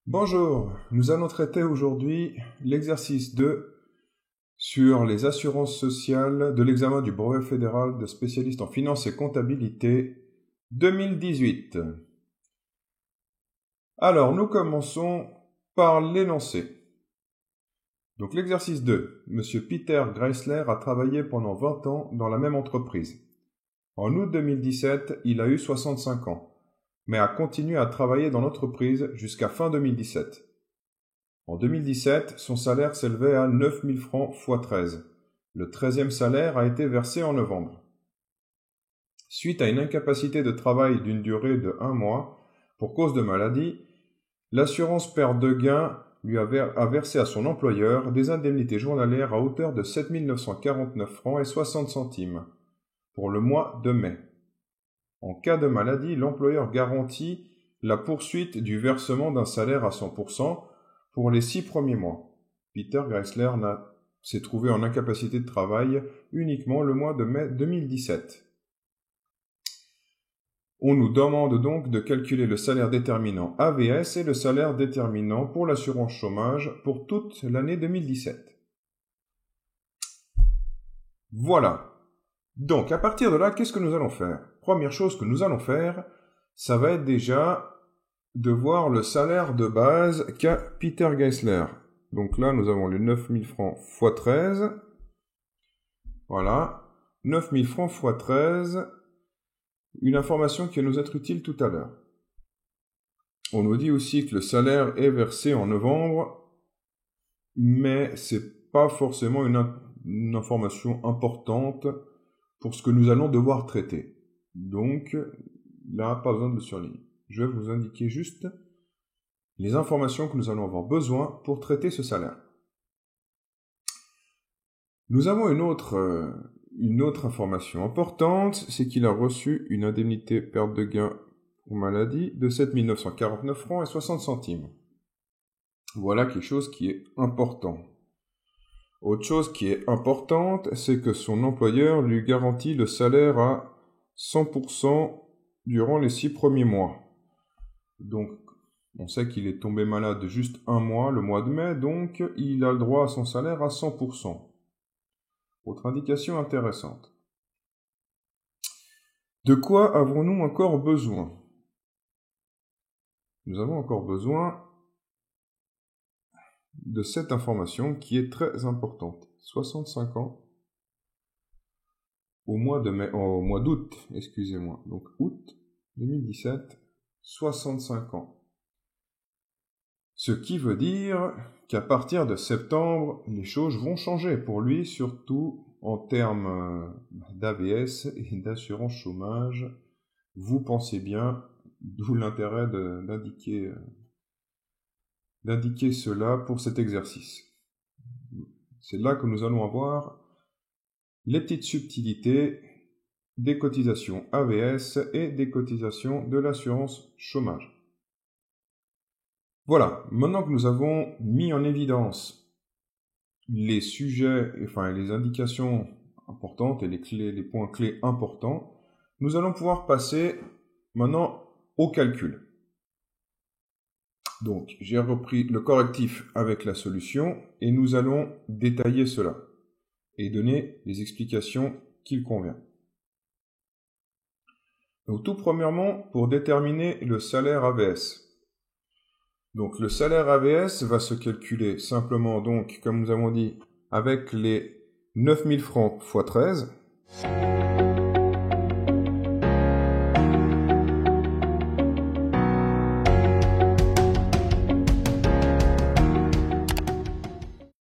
Bonjour, nous allons traiter aujourd'hui l'exercice 2 sur les assurances sociales de l'examen du brevet fédéral de spécialiste en finance et comptabilité 2018. Alors, nous commençons par l'énoncé. Donc l'exercice 2. Monsieur Peter Greisler a travaillé pendant 20 ans dans la même entreprise. En août 2017, il a eu 65 ans, mais a continué à travailler dans l'entreprise jusqu'à fin 2017. En 2017, son salaire s'élevait à 9 000 francs x 13. Le 13e salaire a été versé en novembre. Suite à une incapacité de travail d'une durée de 1 mois, pour cause de maladie, l'assurance perte de gain lui a versé à son employeur des indemnités journalières à hauteur de 7 949 francs et 60 centimes pour le mois de mai. En cas de maladie, l'employeur garantit la poursuite du versement d'un salaire à 100% pour les 6 premiers mois. Peter Greisler s'est trouvé en incapacité de travail uniquement le mois de mai 2017. On nous demande donc de calculer le salaire déterminant AVS et le salaire déterminant pour l'assurance chômage pour toute l'année 2017. Voilà. Donc, à partir de là, qu'est-ce que nous allons faire? Première chose que nous allons faire, ça va être déjà de voir le salaire de base qu'a Peter Greisler. Donc là, nous avons les 9 000 francs x 13. Voilà. 9 000 francs x 13. Une information qui va nous être utile tout à l'heure. On nous dit aussi que le salaire est versé en novembre, mais c'est pas forcément une information importante pour ce que nous allons devoir traiter. Donc, là, pas besoin de surligner. Je vais vous indiquer juste les informations que nous allons avoir besoin pour traiter ce salaire. Nous avons une autre information importante, c'est qu'il a reçu une indemnité perte de gain pour maladie de 7 949 francs et 60 centimes. Voilà quelque chose qui est important. Autre chose qui est importante, c'est que son employeur lui garantit le salaire à 100% durant les 6 premiers mois. Donc, on sait qu'il est tombé malade juste 1 mois, le mois de mai, donc il a le droit à son salaire à 100%. Autre indication intéressante. De quoi avons-nous encore besoin? Nous avons encore besoin de cette information qui est très importante. 65 ans au mois d'août, excusez-moi. Donc août 2017, 65 ans. Ce qui veut dire qu'à partir de septembre, les choses vont changer pour lui, surtout en termes d'AVS et d'assurance chômage. Vous pensez bien, d'où l'intérêt d'indiquer cela pour cet exercice. C'est là que nous allons avoir les petites subtilités des cotisations AVS et des cotisations de l'assurance chômage. Voilà, maintenant que nous avons mis en évidence les sujets, les indications importantes et les points clés importants, nous allons pouvoir passer maintenant au calcul. Donc, j'ai repris le correctif avec la solution et nous allons détailler cela et donner les explications qu'il convient. Donc, tout premièrement, pour déterminer le salaire AVS. Donc, le salaire AVS va se calculer simplement, donc, comme nous avons dit, avec les 9 000 francs x 13.